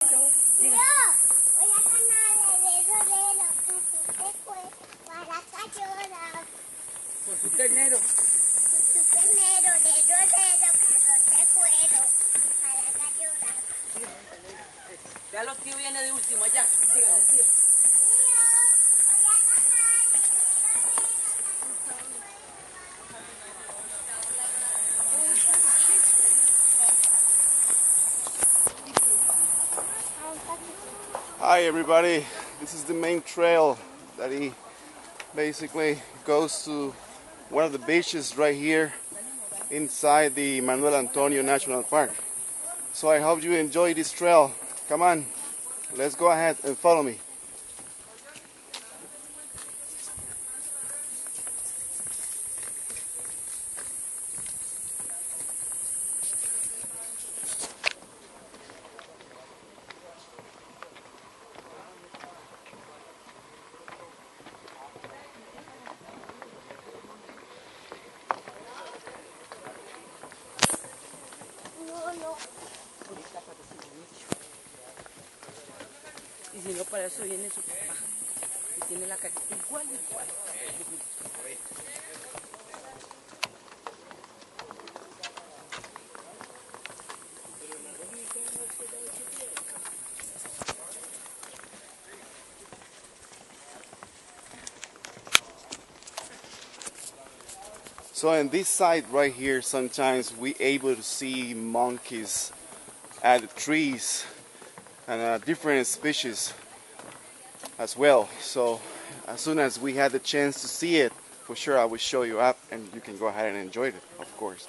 Su ternero. Su ternero, carro de cuero, para la cayura. Ya los tíos vienen de último allá. Síganle, tío. Hi everybody, this is the main trail that he basically goes to one of the beaches right here inside the Manuel National Park. So I hope you enjoy this trail. Come on, let's go ahead and follow me. Y si no, para eso viene su papá. Y tiene la carita igual. So on this side right here, sometimes we able to see monkeys at the trees and different species as well. So as soon as we had the chance to see it, for sure I will show you up and you can go ahead and enjoy it, of course.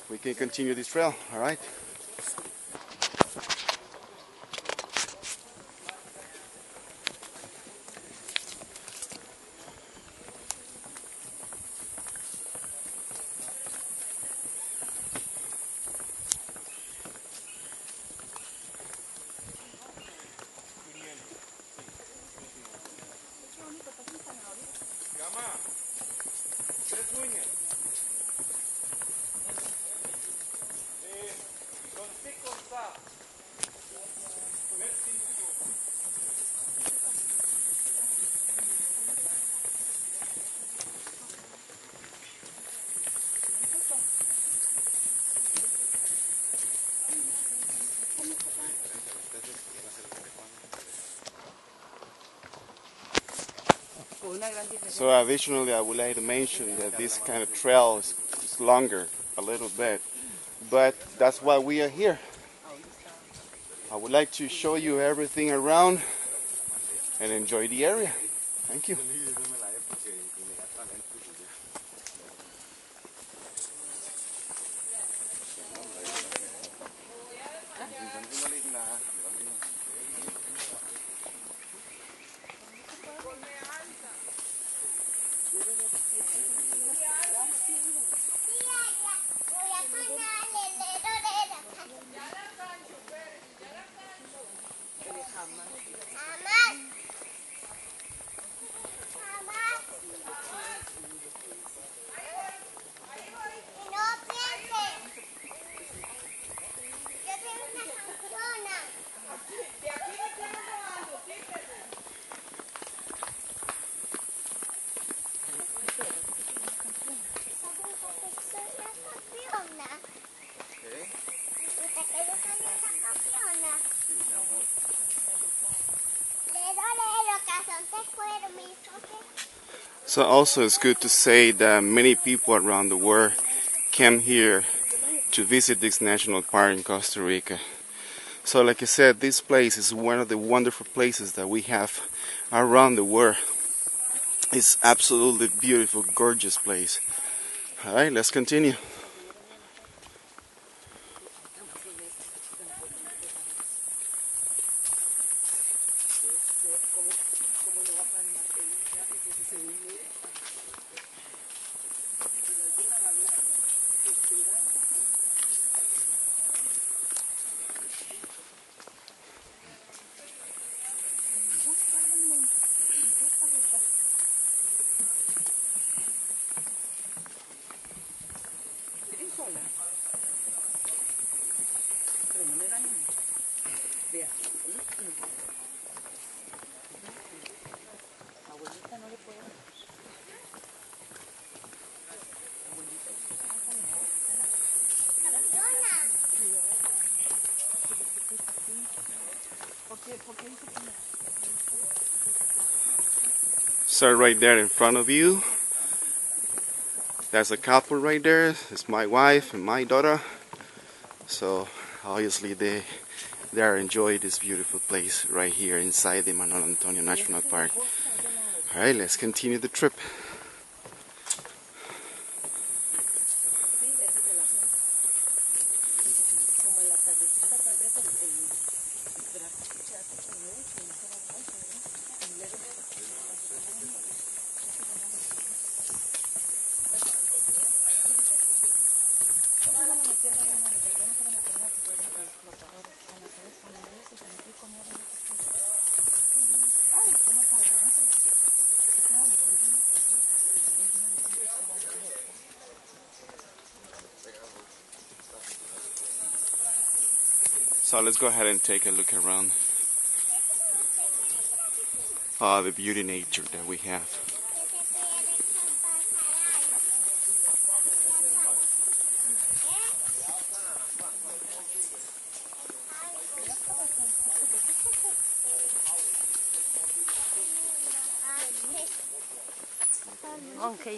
We can continue this trail, all right? So additionally, I would like to mention that this kind of trail is longer a little bit, but that's why we are here. I would like to show you everything around and enjoy the area. Thank you. So also it's good to say that many people around the world came here to visit this national park in Costa Rica. So like I said, this place is one of the wonderful places that we have around the world. It's absolutely beautiful, gorgeous place. Alright, let's continue. So right there in front of you, there's a couple right there. It's my wife and my daughter. So obviously they are enjoying this beautiful place right here inside the Manuel Antonio National Park. Alright, let's continue the trip. So let's go ahead and take a look around the beauty nature that we have.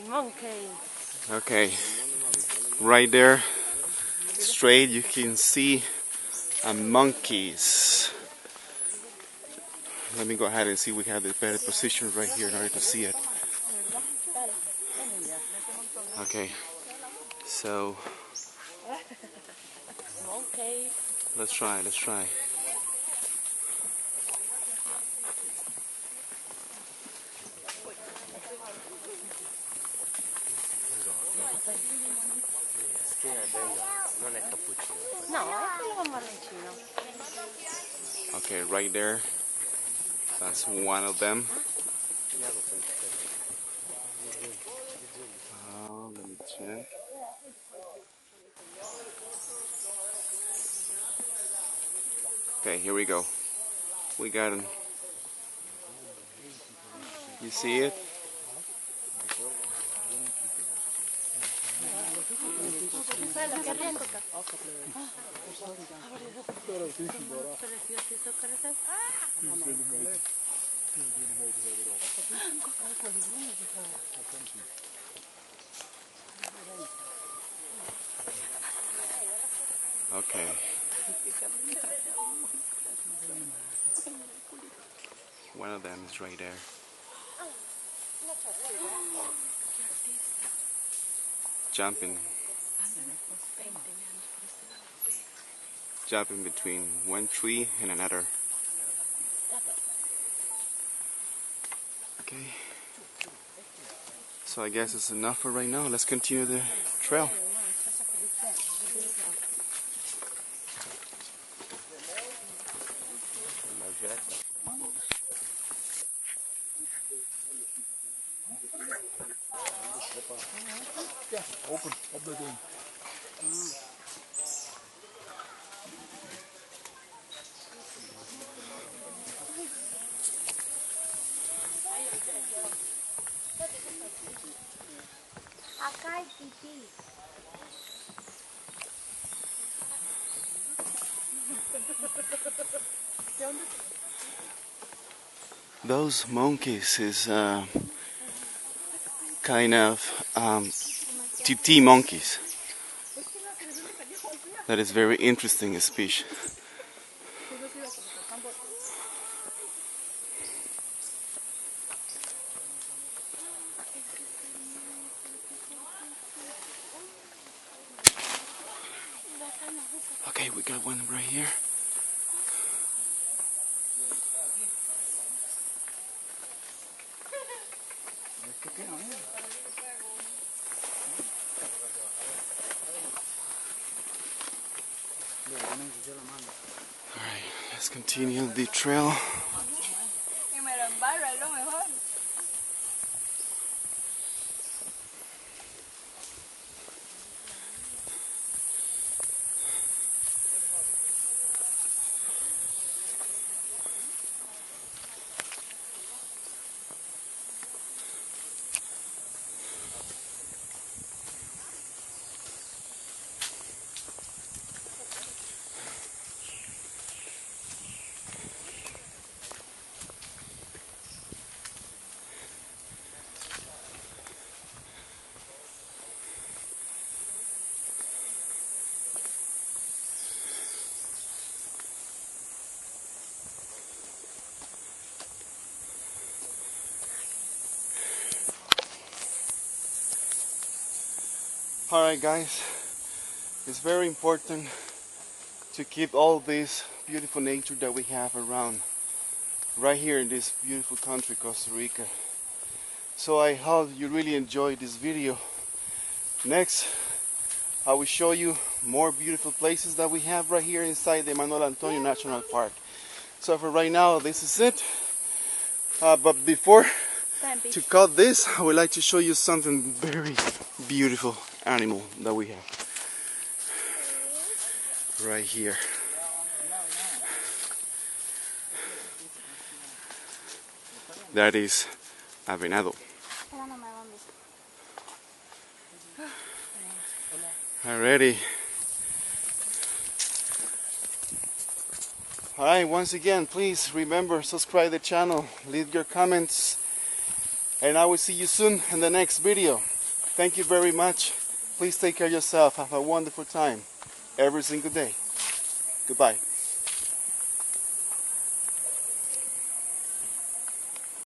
Monkey. Okay, right there, straight, you can see monkeys. Let me go ahead and see if we have the better position right here in order to see it. Okay, so let's try. Okay, right there, that's one of them. Let me check. Okay, here we go. We got him. You see it? Okay. One of them is right there. Jumping between one tree and another. Okay. So I guess it's enough for right now. Let's continue the trail. Ja, open op dat ding. Acá hay pipí. Those monkeys is kind of TT monkeys. That is very interesting species. Okay, we got one right here. Alright, let's continue the trail. Alright guys, it's very important to keep all this beautiful nature that we have around right here in this beautiful country, Costa Rica. So I hope you really enjoyed this video. Next, I will show you more beautiful places that we have right here inside the Manuel Antonio National Park. So for right now, this is it. But before to cut this, I would like to show you something very beautiful animal that we have right here. That is a venado. Alrighty. Alright, once again, please remember, subscribe the channel, leave your comments, and I will see you soon in the next video. Thank you very much. Please take care of yourself. Have a wonderful time every single day. Goodbye.